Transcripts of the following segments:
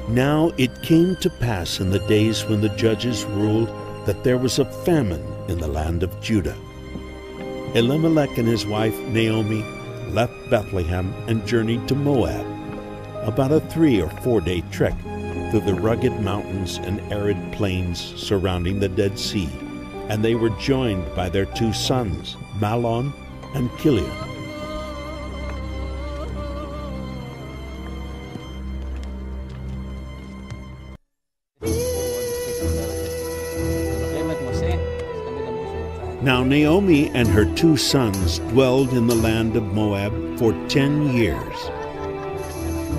Now it came to pass in the days when the judges ruled that there was a famine in the land of Judah. Elimelech and his wife Naomi left Bethlehem and journeyed to Moab, about a 3 or 4 day trek through the rugged mountains and arid plains surrounding the Dead Sea, and they were joined by their 2 sons, Mahlon and Chilion. Now Naomi and her 2 sons dwelled in the land of Moab for 10 years.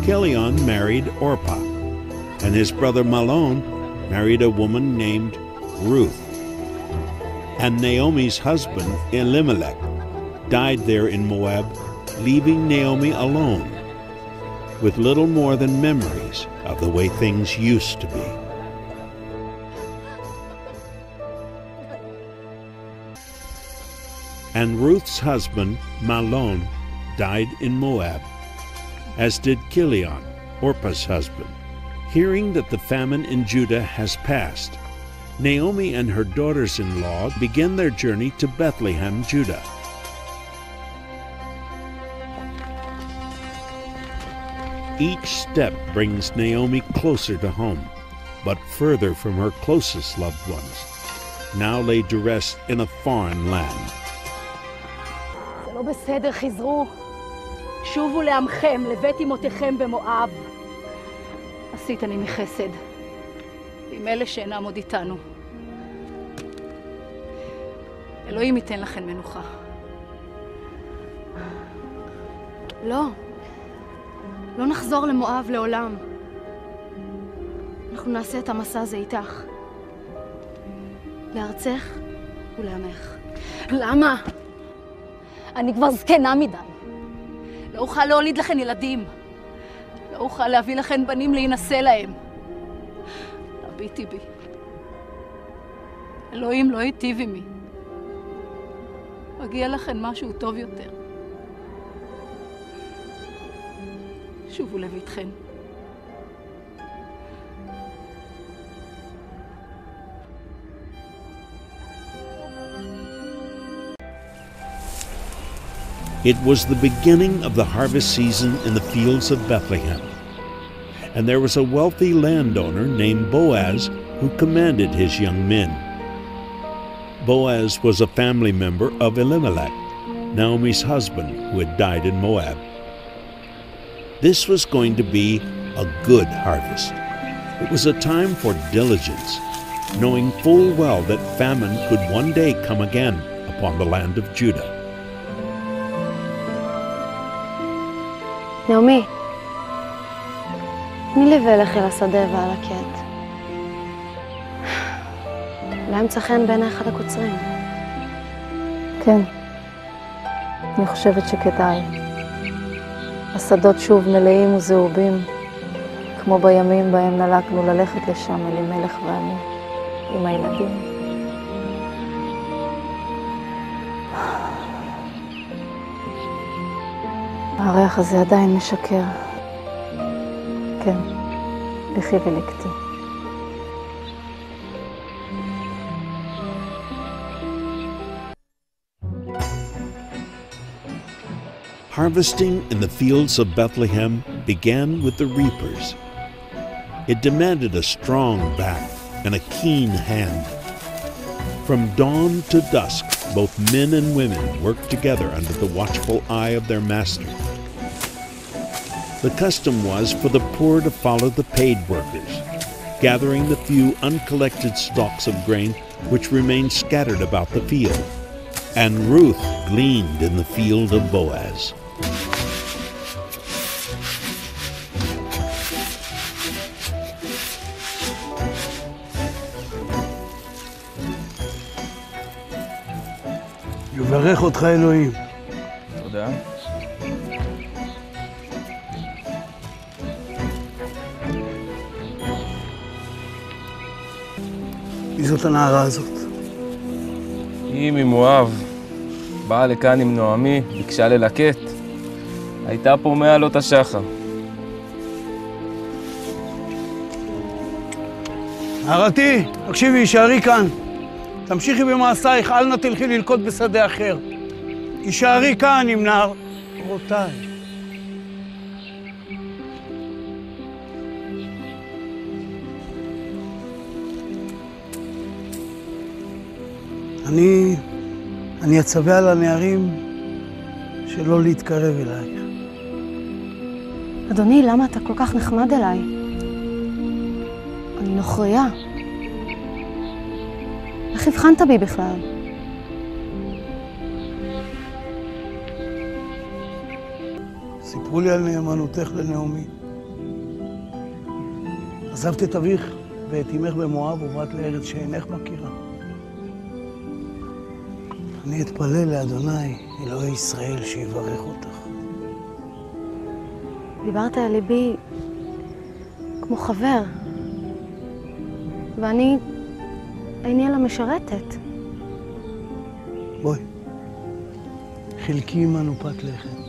Chilion married Orpah, and his brother Mahlon married a woman named Ruth. And Naomi's husband Elimelech died there in Moab, leaving Naomi alone, with little more than memories of the way things used to be. And Ruth's husband, Mahlon, died in Moab, as did Chilion, Orpah's husband. Hearing that the famine in Judah has passed, Naomi and her daughters-in-law begin their journey to Bethlehem, Judah. Each step brings Naomi closer to home, but further from her closest loved ones, now laid to rest in a foreign land. לא בסדר, חזרו. שובו לעמכם, לבית אמותיכם במואב. עשית אני מחסד, עם אלה שאינם עוד איתנו. אלוהים ייתן לכם מנוחה. לא. לא נחזור למואב לעולם. אנחנו נעשה את המסע הזה איתך. לארצך ולעמך. למה? אני כבר זקנה מדי. לא אוכל להוליד לכן ילדים. לא אוכל להביא לכן בנים להינשא להם. הביטי בי. אלוהים לא היטיב עמי. מגיע לכן משהו טוב יותר. שובו לביתכן. It was the beginning of the harvest season in the fields of Bethlehem, and there was a wealthy landowner named Boaz who commanded his young men. Boaz was a family member of Elimelech, Naomi's husband, who had died in Moab. This was going to be a good harvest. It was a time for diligence, knowing full well that famine could one day come again upon the land of Judah. נעמי, תני לי ואלך אל השדה ועל הקט. אולי ימצא חן בעיני אחד הקוצרים. כן, אני חושבת שכדאי. השדות שוב מלאים וזהובים, כמו בימים בהם נלקנו ללכת לשם אלימלך ואני, עם הילדים. הריח הזה עדיין משקר. כן, לכי ולקטי. Harvesting in the fields of Bethlehem began with the reapers. It demanded a strong back and a keen hand. From dawn to dusk, both men and women worked together under the watchful eye of their master. The custom was for the poor to follow the paid workers, gathering the few uncollected stalks of grain which remained scattered about the field. And Ruth gleaned in the field of Boaz. יברך אותך אלוהים. תודה. מי זאת הנערה הזאת? היא ממואב. באה לכאן עם נעמי, ביקשה ללקט. הייתה פה מעלות השחר. נערתי, תקשיבי, הישארי כאן. תמשיכי במעשייך, אל נא תלכי ללקוט בשדה אחר. הישארי כאן עם נער רותיי. אני אצווה על הנערים שלא להתקרב אלייך. אדוני, למה אתה כל כך נחמד אליי? אני נוכריה. איך הבחנת בי בכלל? סיפרו לי על נאמנותך לנעמי. עזבת את אביך ואת אמך במואב ובאת לארץ שאינך מכירה. אני אתפלל לאדוני, אלוהי ישראל, שיברך אותך. דיברת על ליבי כמו חבר, ואני איני אלא משרתת. בואי, חלקי עמנו פת לחם.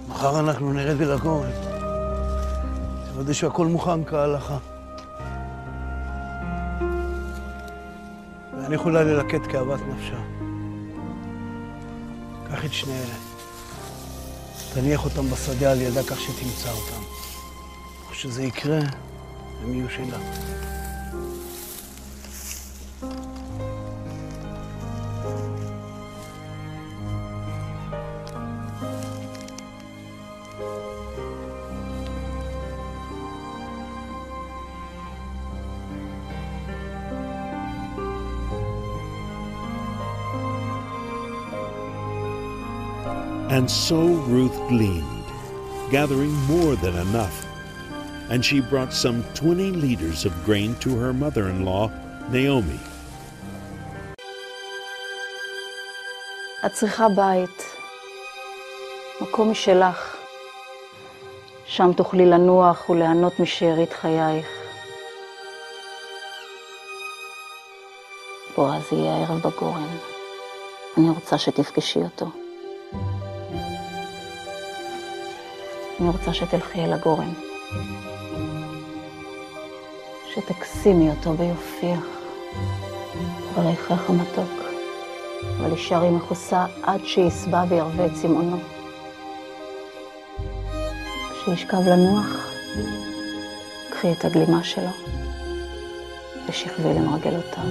מחר אנחנו נרד אל הגורן. תוודא שהכל מוכן כהלכה. ואני יכולה ללקט כאוות נפשה. קח את שני אלה. תניח אותם בשדה על ידה כך שתמצא אותם. כשזה יקרה, הם יהיו שלה. And so Ruth gleaned, gathering more than enough, and she brought some 20 liters of grain to her mother-in-law, Naomi. את צריכה בית, מקום משלך. שם תוכלי לנוח וליהנות משארית חייך. בועז יהיה הערב בגורן. אני רוצה שתפגשי אותו. אני רוצה שתלכי אל הגורן. שתקסימי אותו ביופייך. וריחך המתוק. אבל הישארי מכוסה עד שיסבע וירווה את צמאונו. כשישכב לנוח, קחי את הגלימה שלו ושכבי למרגלותיו.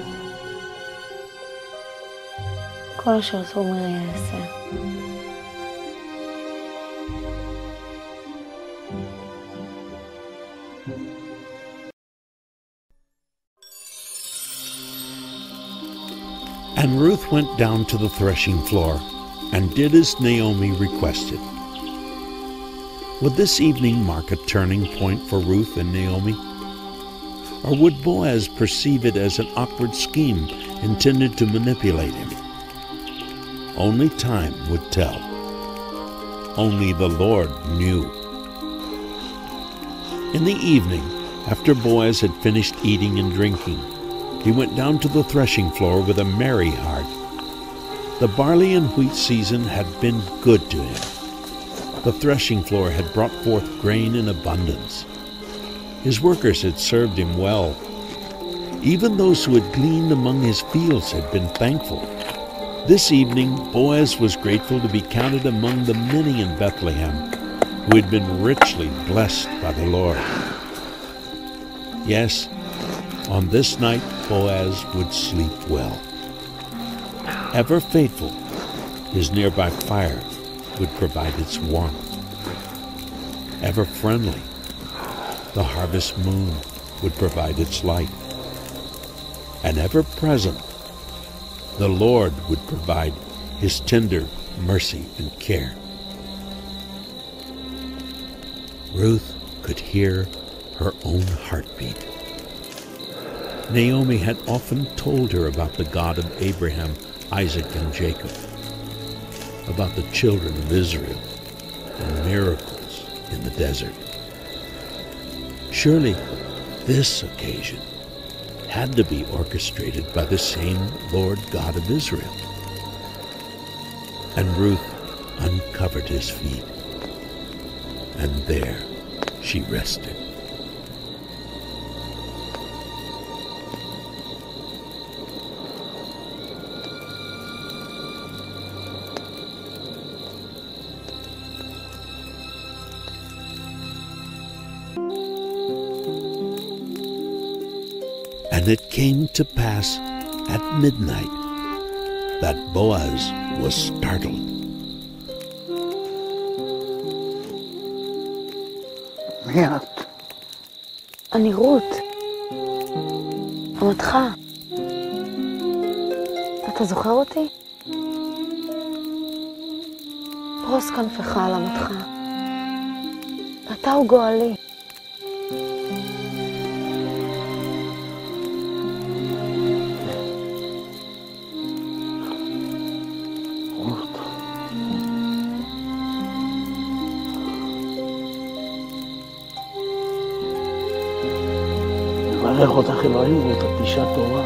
כל אשר תאמרי יעשה. And Ruth went down to the threshing floor and did as Naomi requested. Would this evening mark a turning point for Ruth and Naomi? Or would Boaz perceive it as an awkward scheme intended to manipulate him? Only time would tell. Only the Lord knew. In the evening, after Boaz had finished eating and drinking, he went down to the threshing floor with a merry heart. The barley and wheat season had been good to him. The threshing floor had brought forth grain in abundance. His workers had served him well. Even those who had gleaned among his fields had been thankful. This evening, Boaz was grateful to be counted among the many in Bethlehem who had been richly blessed by the Lord. Yes, on this night, Boaz would sleep well. Ever faithful, his nearby fire would provide its warmth. Ever friendly, the harvest moon would provide its light. And ever present, the Lord would provide his tender mercy and care. Ruth could hear her own heartbeat. Naomi had often told her about the God of Abraham, Isaac, and Jacob, about the children of Israel and miracles in the desert. Surely this occasion had to be orchestrated by the same Lord God of Israel. And Ruth uncovered his feet, and there she rested. And it came to pass at midnight that Boaz was startled. מי את? אני רות. אמתך. אתה זוכר אותי? פרוס כנפך על אמתך. אתה הוא גואלי. מברך אותך אלוהים ואת אישה טובה.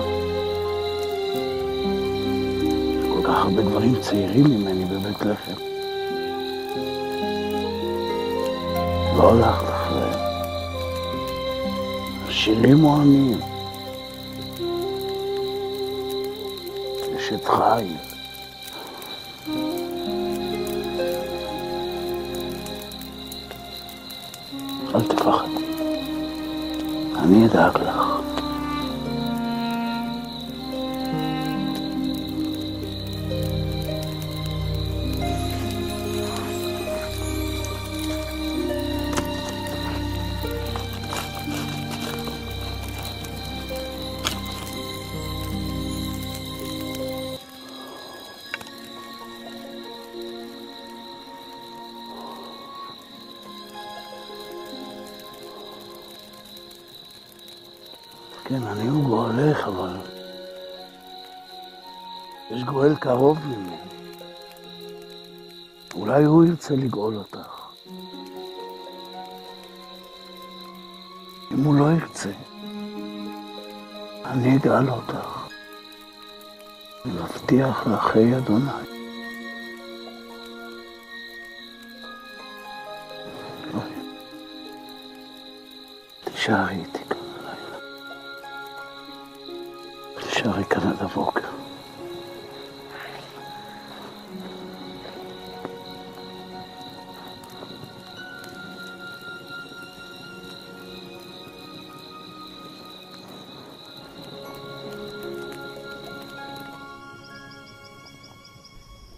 כל כך הרבה גברים צעירים ממני בבית לחם. לא הלכת אחריהם. עשירים או עניים. אשת חיל. אל תפחד. אני אדאג לך. כן, אני הוא גואלך, אבל יש גואל קרוב ממני. אולי הוא ירצה לגאול אותך. אם הוא לא ירצה, אני אגאל אותך. מבטיח לאחי אדוני. תישארי איתי כאן הלילה. תישארי כאן עד הבוקר.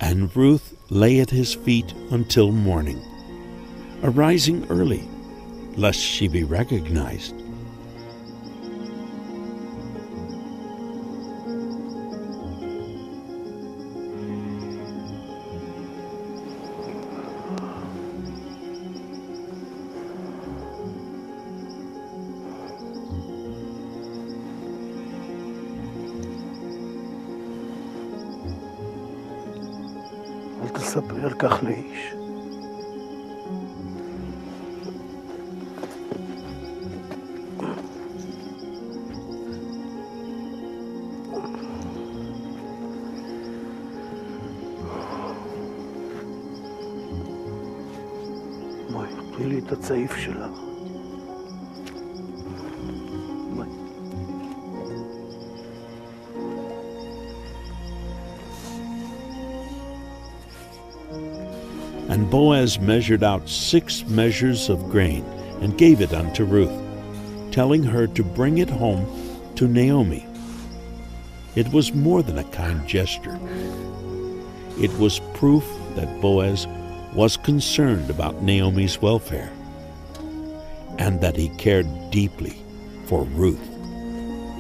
And Ruth lay at his feet until morning, arising early, lest she be recognized. אל תספרי על כך לאיש. בואי, תני לי את הצעיף שלך. בואי. And Boaz measured out 6 measures of grain and gave it unto Ruth, telling her to bring it home to Naomi. It was more than a kind gesture. It was proof that Boaz was concerned about Naomi's welfare and that he cared deeply for Ruth.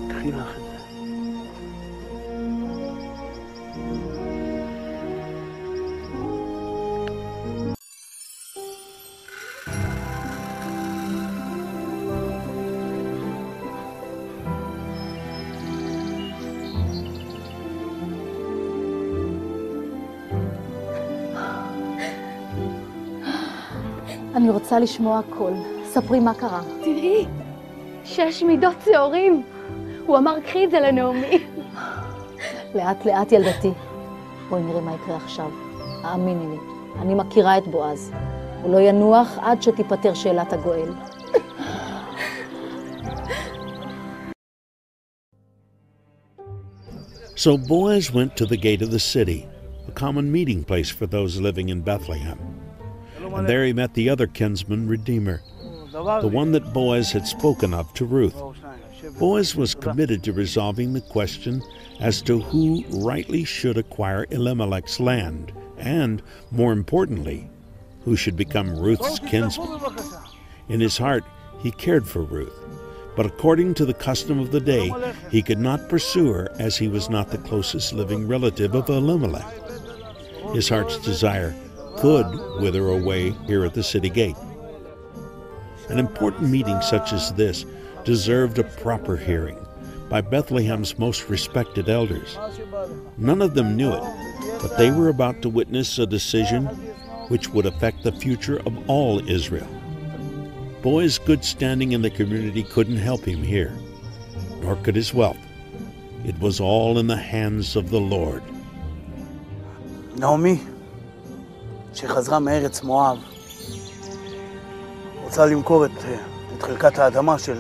קחי לך את זה. אני רוצה לשמוע הכל. ספרי מה קרה. תראי, 6 מידות שעורים. הוא אמר, קחי את זה לנעמי. לאט לאט ילדתי. בואי נראה מה יקרה עכשיו. האמיני לי, אני מכירה את בועז. הוא לא ינוח עד שתיפטר שאלת הגואל. So Boaz went to the gate of the city, a common meeting place for those living in Bethlehem. And there he met the other kinsman redeemer, the one that Boaz had spoken of to Ruth. Boaz was committed to resolving the question as to who rightly should acquire Elimelech's land, and, more importantly, who should become Ruth's kinsman. In his heart, he cared for Ruth, but according to the custom of the day, he could not pursue her as he was not the closest living relative of Elimelech. His heart's desire could wither away here at the city gate. An important meeting such as this deserved a proper hearing by Bethlehem's most respected elders. None of them knew it, but they were about to witness a decision which would affect the future of all Israel. Boaz's good standing in the community couldn't help him here, nor could his wealth. It was all in the hands of the Lord. נעמי, שחזרה מארץ מואב, רוצה למכור את חלקת האדמה של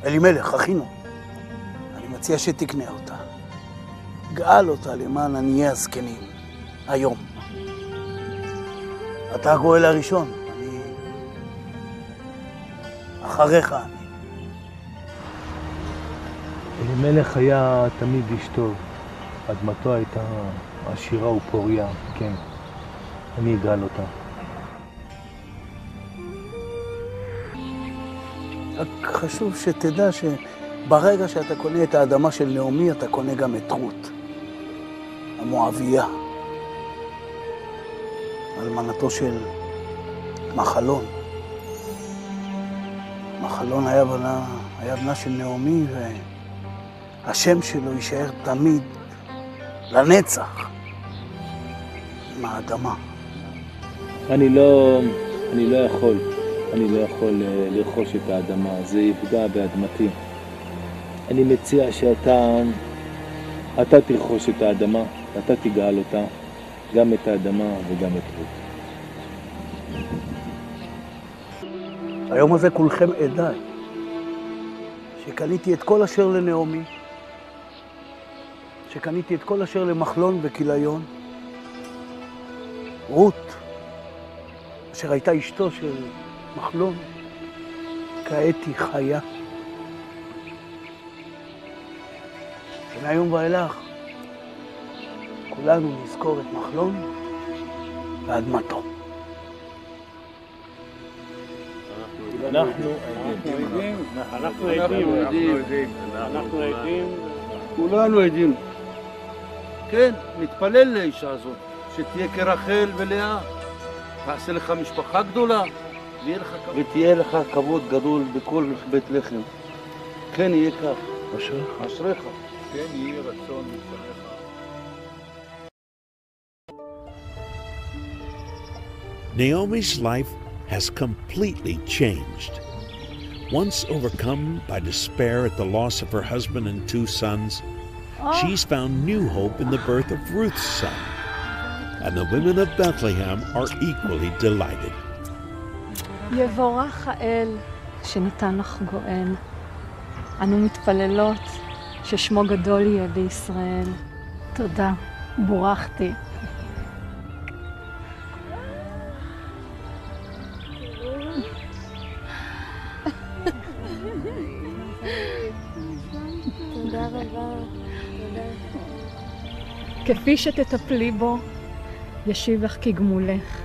אלימלך, אחינו. אני מציע שתקנה אותה. גאל אותה למען עניי הזקנים, היום. אתה הגואל הראשון, אני... אחריך אני. אלימלך היה תמיד איש טוב. אדמתו הייתה עשירה ופוריה, כן. אני אגאל אותה. רק חשוב שתדע שברגע שאתה קונה את האדמה של נעמי, אתה קונה גם את רות, המואביה, אלמנתו של מחלון. מחלון היה בנה של נעמי, והשם שלו יישאר תמיד, לנצח, עם האדמה. אני לא יכול לרכוש את האדמה, זה יפגע באדמתי. אני מציע אתה תרכוש את האדמה, אתה תגאל אותה, גם את האדמה וגם את רות. היום הזה כולכם עדיי, שקניתי את כל אשר לנעמי, שקניתי את כל אשר למחלון וכיליון, רות, אשר הייתה אשתו של מחלון, כעת היא חיה. ומהיום ואילך, כולנו נזכור את מחלון ואדמתו. אנחנו עדים. כולנו עדים. כן, נתפלל לאישה הזאת, שתהיה כרחל ולאה. תעשה לך משפחה גדולה, ותהיה לך כבוד גדול בכל בית לחם. כן, יהיה כך. אשריך. אשריך. כן, יהיה רצון מבשרך. Naomi's life has completely changed. Once overcome by despair at the loss of her husband and 2 sons, she's found new hope in the birth of Ruth's son. And the women of Bethlehem are equally delighted. יבורך האל שנתן לך גואל. אנו מתפללות ששמו גדול יהיה בישראל. תודה, בורכתי. תודה רבה. כפי שתטפלי בו, ישיב לך כגמולך,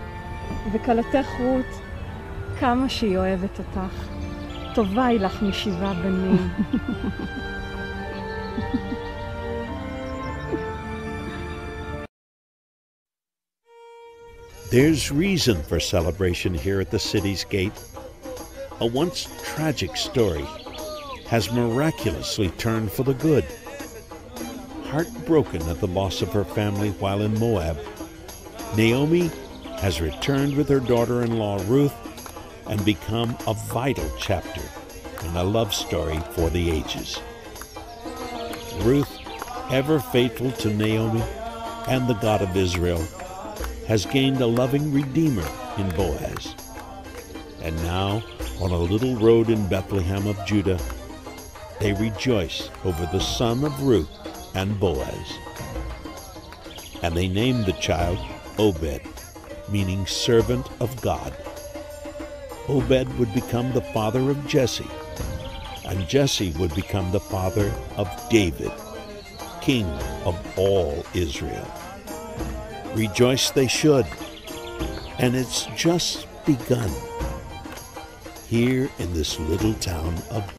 וכלתך רות, כמה שהיא אוהבת אותך, טובה היא לך מ7 בנים. There's reason for celebration here at the city's gate. A once tragic story has miraculously turned for the good. Heartbroken at the loss of her family while in Moab, Naomi has returned with her daughter-in-law Ruth and become a vital chapter in a love story for the ages. Ruth, ever faithful to Naomi and the God of Israel, has gained a loving redeemer in Boaz. And now, on a little road in Bethlehem of Judah, they rejoice over the son of Ruth and Boaz. And they named the child Obed, meaning servant of God. Obed would become the father of Jesse, and Jesse would become the father of David, king of all Israel. Rejoice they should, and it's just begun here in this little town of